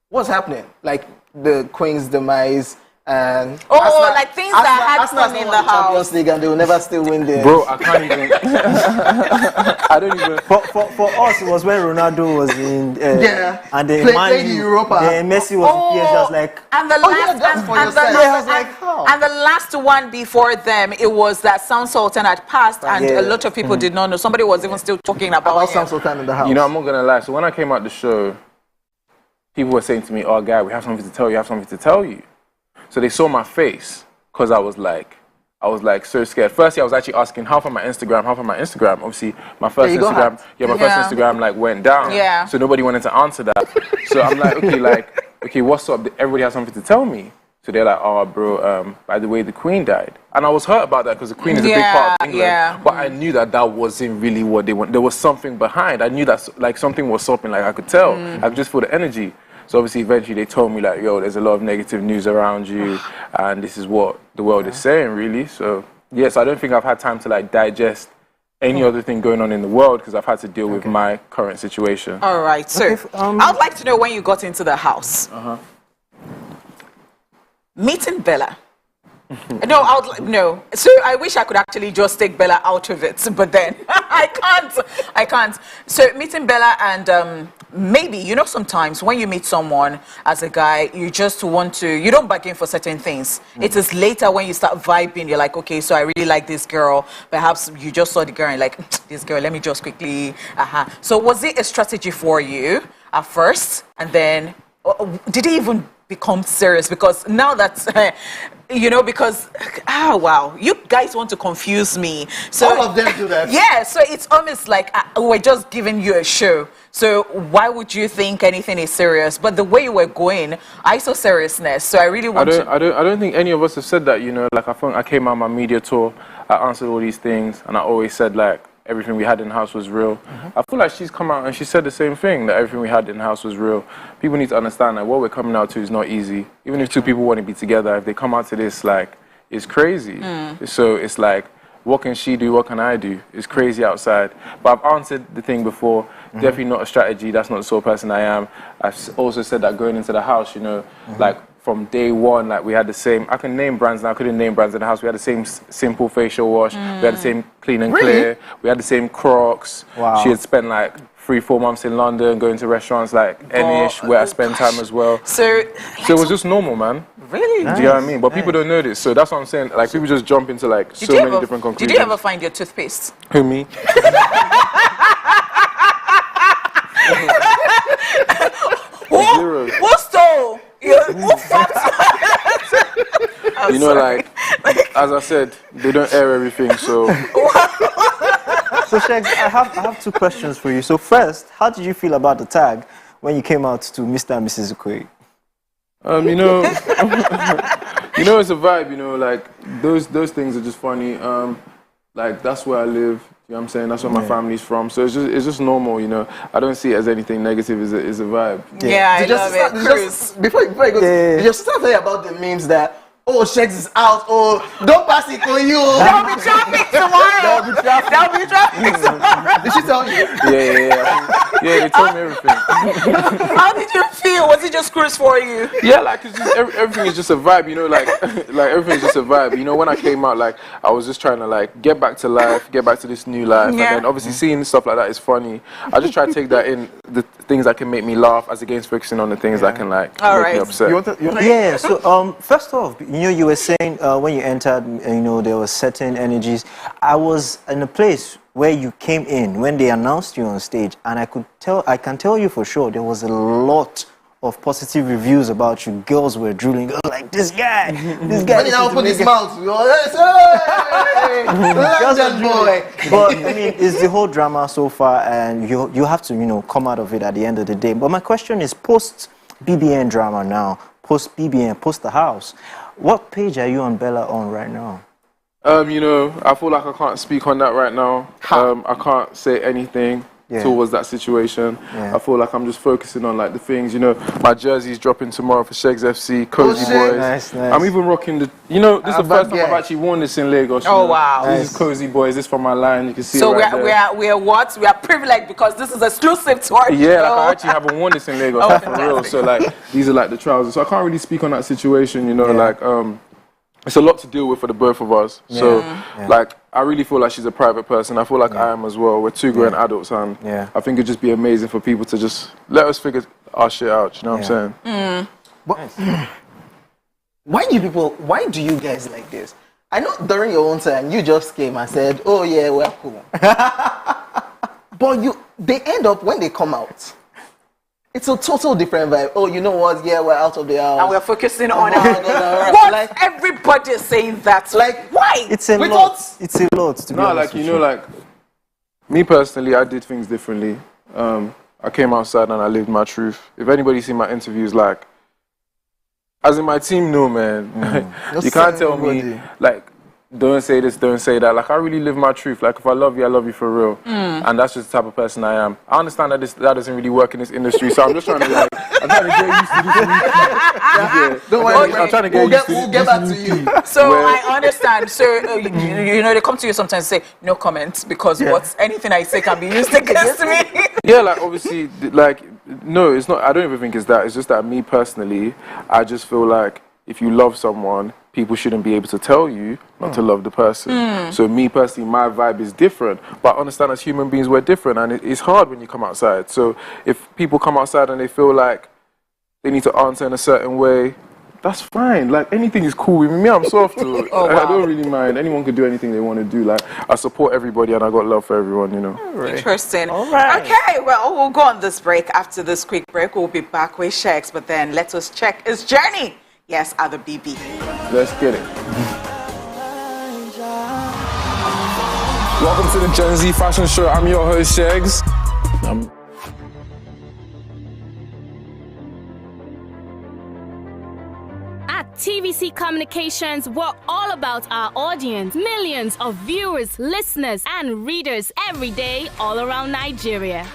what's happening? Like the Queen's demise. And like things that happen in the house. Champions League, and they will never still win there. Bro, I can't even. I don't even. For us, it was when Ronaldo was in. And then played in Europa. Then Messi was in PSG. I was like, and the last one before them, it was that Sound Sultan had passed, and a lot of people did not know. Somebody was even still talking about Sound Sultan in the house. You know, I'm not gonna lie. So when I came out the show, people were saying to me, "Oh, guy, we have something to tell you. I have something to tell you." So they saw my face because I was like so scared. Firstly, I was actually asking, how from my Instagram? Obviously, my first Instagram like went down. Yeah. So nobody wanted to answer that. So I'm like, okay, what's up? Everybody has something to tell me. So they're like, oh, bro, by the way, the Queen died. And I was hurt about that because the Queen is a big part of England. Yeah. But I knew that wasn't really what they want. There was something behind. I knew that like something was something. Like I could tell. I could just feel the energy. So obviously, eventually, they told me like, yo, there's a lot of negative news around you, and this is what the world is saying, really. So yes, I don't think I've had time to like digest any other thing going on in the world because I've had to deal with my current situation. All right, so I'd like to know when you got into the house. Meeting Bella. No. So I wish I could actually just take Bella out of it, but then I can't. So meeting Bella and maybe, you know, sometimes when you meet someone as a guy, you just want to, you don't bargain for certain things. It is later when you start vibing, you're like, okay, so I really like this girl. Perhaps you just saw the girl and like, this girl, let me just quickly, So was it a strategy for you at first? And then, did it even become serious? Because now that's, you know, because, wow, you guys want to confuse me. So all of them do that. Yeah, so it's almost like we're just giving you a show. So why would you think anything is serious? But the way you were going, I saw seriousness. So I really want I don't think any of us have said that, you know. Like I came out on my media tour, I answered all these things, and I always said like everything we had in the house was real. I feel like she's come out and she said the same thing, that everything we had in the house was real. People need to understand that what we're coming out to is not easy. Even if two people want to be together, if they come out to this, like, it's crazy. So it's like, what can she do? What can I do? It's crazy outside. But I've answered the thing before. Definitely not a strategy. That's not the sort of person I am. I've also said that going into the house, you know, like from day one, like we had the same, I can name brands now, I couldn't name brands in the house. We had the same simple facial wash. We had the same clean and clear. We had the same Crocs. Wow. She had spent like 3-4 months in London going to restaurants like Enish, where I spend time as well. So it was just normal, man. Really? Do you know what I mean? But people don't know this. So that's what I'm saying. Like people just jump into like so many different conclusions. Did you ever find your toothpaste? Who, me? Zero. Who stole? Who fucked? You know, like, as I said, they don't air everything, so... So, Sheggz, I have two questions for you. So, first, how did you feel about the tag when you came out to Mr. and Mrs. Okoye? You know, you know, it's a vibe, you know, like, those things are just funny. Like, that's where I live, you know what I'm saying? That's where my family's from. So it's just normal, you know. I don't see it as anything negative, it's a vibe. Yeah, I love it. Before you go, you just start talking about the memes that, oh, Sheggz is out, oh, don't pass it to you. There'll be traffic tomorrow. There'll be traffic tomorrow. Did she tell you? Yeah, they told me everything. How did you feel? Was it just cruise for you? Yeah, like, it's just, everything is just a vibe, you know, like everything is just a vibe. You know, when I came out, like, I was just trying to, like, get back to life, get back to this new life. And then, obviously, seeing stuff like that is funny. I just try to take that in, the things that can make me laugh, as against focusing on the things that can, like, make me upset. Yeah, so, first off, you know, you were saying when you entered, you know, there were certain energies. I was in a place where you came in when they announced you on stage, and I can tell you for sure there was a lot of positive reviews about you. Girls were drooling, oh, like this guy. When he now opened his mouth, we all, London boy. But I mean, it's the whole drama so far, and you have to, you know, come out of it at the end of the day. But my question is, post BBN drama now, post BBN, post the house, what page are you on Bella on right now? You know, I feel like I can't speak on that right now. I can't say anything. towards that situation. Yeah. I feel like I'm just focusing on like the things, you know, my jersey's dropping tomorrow for Sheggz FC, Cozy Boys. Nice, nice. I'm even rocking the, you know, this is the first time I've actually worn this in Lagos. Oh, wow. This is Cozy Boys, this is from my line, you can see So it right there. we are what? We are privileged because this is exclusive to our Yeah, like show. I actually haven't worn this in Lagos, Oh, for real. So like, these are like the trousers. So I can't really speak on that situation, you know, like, it's a lot to deal with for the both of us. So, like, I really feel like she's a private person. I feel like I am as well. We're two grown adults, and I think it'd just be amazing for people to just let us figure our shit out. You know what I'm saying? But why do you guys like this? I know during your own time, you just came and said, oh yeah, we're cool. But they end up, when they come out, it's a total different vibe. Oh, you know what? Yeah, we're out of the house. And we're focusing on what? Like, everybody is saying that. Like, why? It's a lot. It's a lot, to be honest. Like, you know, like, me personally, I did things differently. I came outside and I lived my truth. If anybody's seen my interviews, like, as in my team, no, man. You can't tell me, like, don't say this, don't say that. Like, I really live my truth. Like, if I love you for real. And that's just the type of person I am. I understand that that doesn't really work in this industry, so I'm just trying to, like, I'm trying to get used to this. Don't worry, I'm trying to get used to we'll get back to you. So I understand. So, you know, they come to you sometimes and say, no comments, because anything I say can be used against me. Yeah, like, obviously, like, no, it's not, I don't even think it's that. It's just that me personally, I just feel like if you love someone, people shouldn't be able to tell you not to love the person. So me personally, my vibe is different. But I understand as human beings, we're different. And it's hard when you come outside. So if people come outside and they feel like they need to answer in a certain way, that's fine. Like, anything is cool with me. I'm soft. I don't really mind. Anyone can do anything they want to do. Like, I support everybody and I got love for everyone, you know. Interesting. All right. Okay, well, we'll go on this break. After this quick break, we'll be back with Sheggz. But then let us check his journey. Yes, at the BB. Let's get it. Welcome to the Gen Z Fashion Show. I'm your host, Sheggz. At TVC Communications, we're all about our audience. Millions of viewers, listeners, and readers every day all around Nigeria.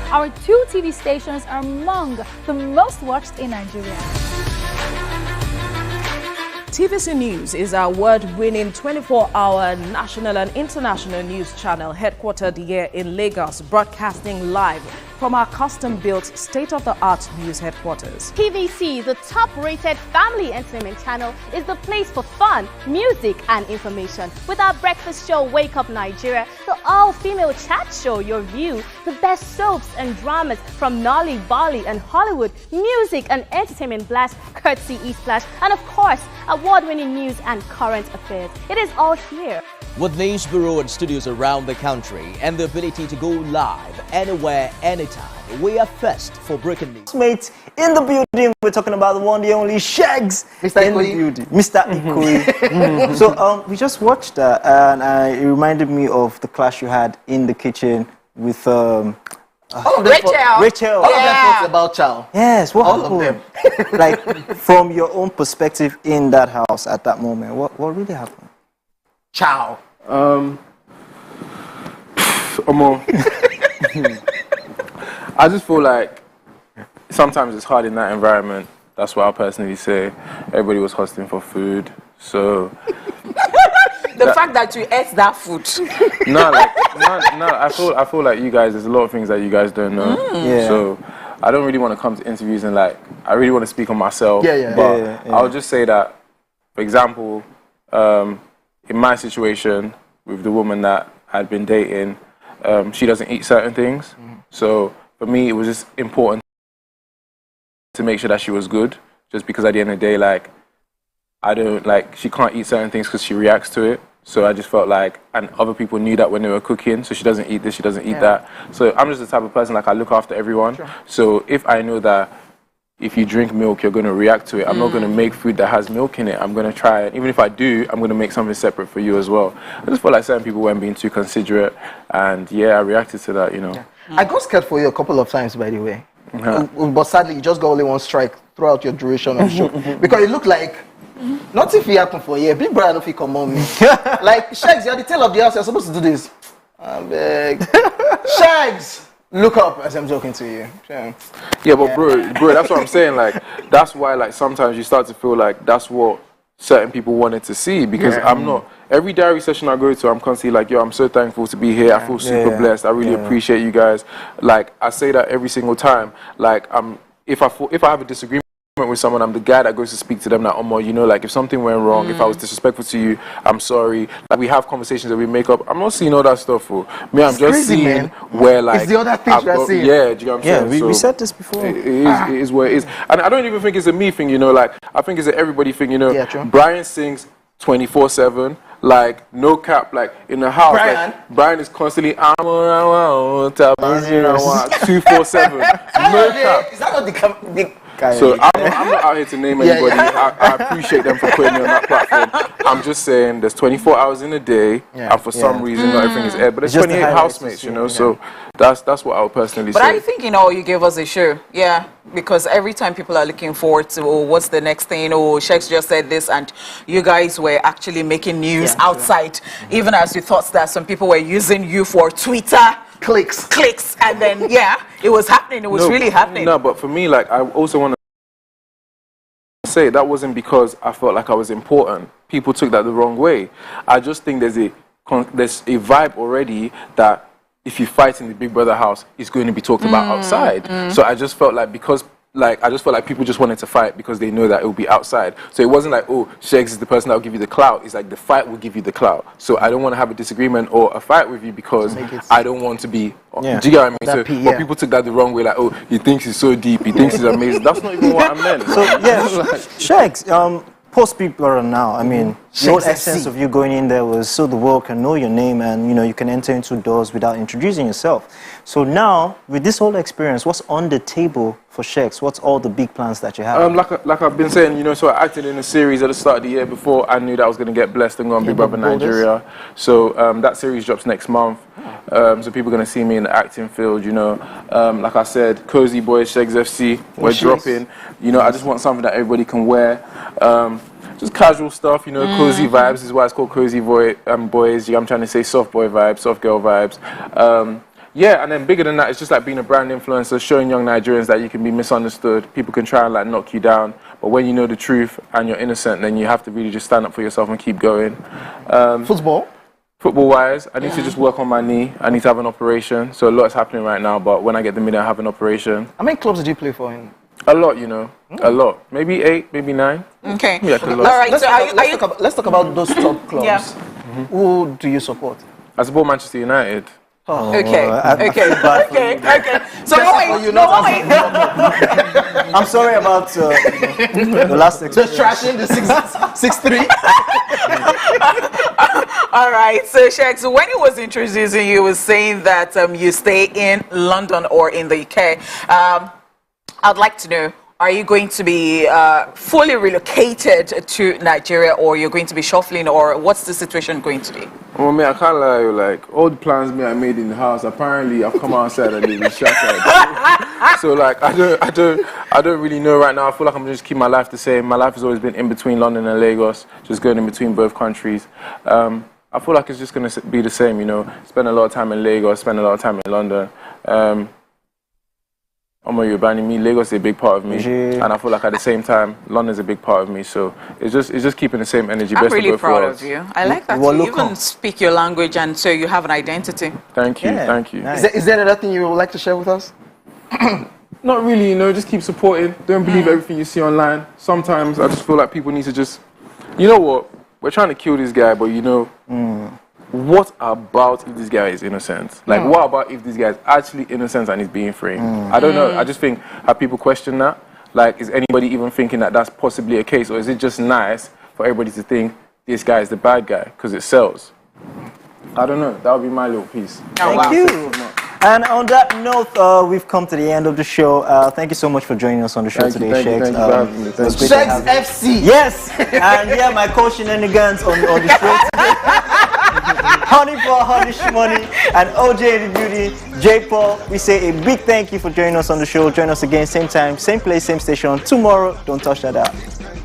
Our 2 TV stations are among the most watched in Nigeria. TVC News is our award-winning 24-hour national and international news channel headquartered here in Lagos, broadcasting live from our custom-built, state-of-the-art news headquarters. TVC, the top-rated family entertainment channel, is the place for fun, music, and information. With our breakfast show, Wake Up Nigeria, the all-female chat show, Your View, the best soaps and dramas from Nolly, Bolly, and Hollywood, music and entertainment blast, courtesy E-Splash, and of course, award-winning news and current affairs. It is all here. With news bureau and studios around the country and the ability to go live anywhere, anytime, we are first for breaking news. Mates in the building, we're talking about the one, the only Sheggz Mr. in Ikoyi. the building. Mr. Ikoyi. So we just watched that, and it reminded me of the clash you had in the kitchen with All of them Rachel. All of them thoughts about Chow. Yes, what All of happened? Like, from your own perspective in that house at that moment, what really happened? Chow. I just feel like sometimes it's hard in that environment. That's what I personally say. Everybody was hustling for food, so The fact that you ate that food. no, I feel like you guys. There's a lot of things that you guys don't know. Yeah. So I don't really want to come to interviews and like I really want to speak on myself. But I'll just say that, for example, in my situation with the woman that I'd been dating, she doesn't eat certain things. So for me, it was just important to make sure that she was good. Just because at the end of the day, like, I don't, like, she can't eat certain things because she reacts to it. So I just felt like, and other people knew that when they were cooking, so she doesn't eat this, she doesn't eat that. So I'm just the type of person, like, I look after everyone. So if I know that if you drink milk, you're going to react to it, I'm not going to make food that has milk in it. I'm going to try it. Even if I do, I'm going to make something separate for you as well. I just felt like certain people weren't being too considerate. And yeah, I reacted to that, you know. I got scared for you a couple of times, by the way. But sadly, you just got only one strike throughout your duration of the show. Because it looked like Not if it happen for a year. Big brother, if he come on me. Like, Sheggz, you're the tail of the house. You're supposed to do this. I'm beg. Sheggz, look up as I'm talking to you. Yeah, but bro, that's what I'm saying. Like, that's why, like, sometimes you start to feel like that's what certain people wanted to see, because I'm not. Every diary session I go to, I'm constantly like, yo, I'm so thankful to be here. I feel super blessed. I really appreciate you guys. Like, I say that every single time. Like, if I have a disagreement with someone, I'm the guy that goes to speak to them. Like, Omo, you know, like, if something went wrong, if I was disrespectful to you, I'm sorry. Like, we have conversations that we make up. I'm not seeing all that stuff for me. I'm just crazy, seeing man. where, like, it's the other things you're seeing. Yeah, do you know what I'm saying? We said this before. It is what it is. And I don't even think it's a me thing, you know, like, I think it's an everybody thing, you know. Yeah, true. Brian sings 24/7, like, no cap, like, in the house. Brian? Like, Brian is constantly, 247. No cap. Is that not the So I'm not out here to name anybody. I appreciate them for putting me on that platform. I'm just saying there's 24 hours in a day, and for some reason not everything is aired. But there's 28 housemates, you know. So that's what I would personally say. But I think, you know, you gave us a show, because every time people are looking forward to, what's the next thing? Sheggz just said this, and you guys were actually making news outside, even as you thought that some people were using you for Twitter clicks, and then it was happening. It was really happening. No, but for me, like, I also want to say that wasn't because I felt like I was important. People took that the wrong way. I just think there's a vibe already that if you fight in the Big Brother house, it's going to be talked about outside. So I just felt like people just wanted to fight because they know that it will be outside. So it wasn't like, oh, Sheggz is the person that will give you the clout. It's like the fight will give you the clout. So I don't want to have a disagreement or a fight with you because I don't want to be. Do you get what I mean? So, but people took that the wrong way, like, oh, he thinks he's so deep, he thinks he's amazing. That's not even what I meant. So Sheggz, post Big Brother now, I mean, the whole essence of you going in there was so the world can know your name and, you know, you can enter into doors without introducing yourself. So now, with this whole experience, what's on the table for Sheggz? What's all the big plans that you have? Like I've been saying, you know, so I acted in a series at the start of the year before I knew that I was going to get blessed and go on Big Brother Nigeria. So that series drops next month. So people are going to see me in the acting field, you know. Like I said, Cozy Boys, Sheggz FC, we're dropping. You know, I just want something that everybody can wear. Just casual stuff, you know, cozy vibes. This is why it's called Cozy Boys. I'm trying to say soft boy vibes, soft girl vibes. And then bigger than that, it's just like being a brand influencer, showing young Nigerians that you can be misunderstood. People can try and like knock you down, but when you know the truth and you're innocent, then you have to really just stand up for yourself and keep going. Football-wise, I need to just work on my knee. I need to have an operation. So a lot is happening right now, but when I get the minute, I have an operation. How many clubs did you play for? A lot, you know. A lot. Maybe 8, maybe 9. Okay. Yeah, all right. Let's talk about those top clubs. Yeah. Who do you support? I support Manchester United. Okay. So wait. I'm sorry about the last experience. Just trashing the 6-3. All right. So Sheggz, when he was introducing you, was saying that you stay in London or in the UK. I'd like to know, are you going to be fully relocated to Nigeria, or you're going to be shuffling, or what's the situation going to be? Well, man, I can't lie, like, all the plans I made in the house, apparently I've come outside and they've been shattered. So, like, I don't really know right now. I feel like I'm just keep my life the same. My life has always been in between London and Lagos, just going in between both countries. I feel like it's just going to be the same, you know. Spend a lot of time in Lagos, spend a lot of time in London. You're banning me. Lagos is a big part of me, and I feel like at the same time, London's a big part of me. So it's just keeping the same energy. I'm really proud of you. I like that you even speak your language, and so you have an identity. Thank you, thank you. Nice. Is there another thing you would like to share with us? Not really, you know. Just keep supporting. Don't believe everything you see online. Sometimes I just feel like people need to just, you know what? We're trying to kill this guy, but you know. What about if this guy is innocent? Like, what about if this guy is actually innocent and he's being framed? I don't know. I just think, have people question that? Like, is anybody even thinking that that's possibly a case? Or is it just nice for everybody to think this guy is the bad guy because it sells? I don't know. That would be my little piece. Thank you. And on that note, we've come to the end of the show. Thank you so much for joining us on the show today, Sheggz. Sheggz FC. Yes. And my coach shenanigans on the show today. Honey for Honey Shmoney and OJ in the Beauty, J Paul. We say a big thank you for joining us on the show. Join us again, same time, same place, same station tomorrow. Don't touch that out.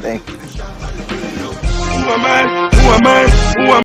Thank you. Who am I? Who am I? Who am I?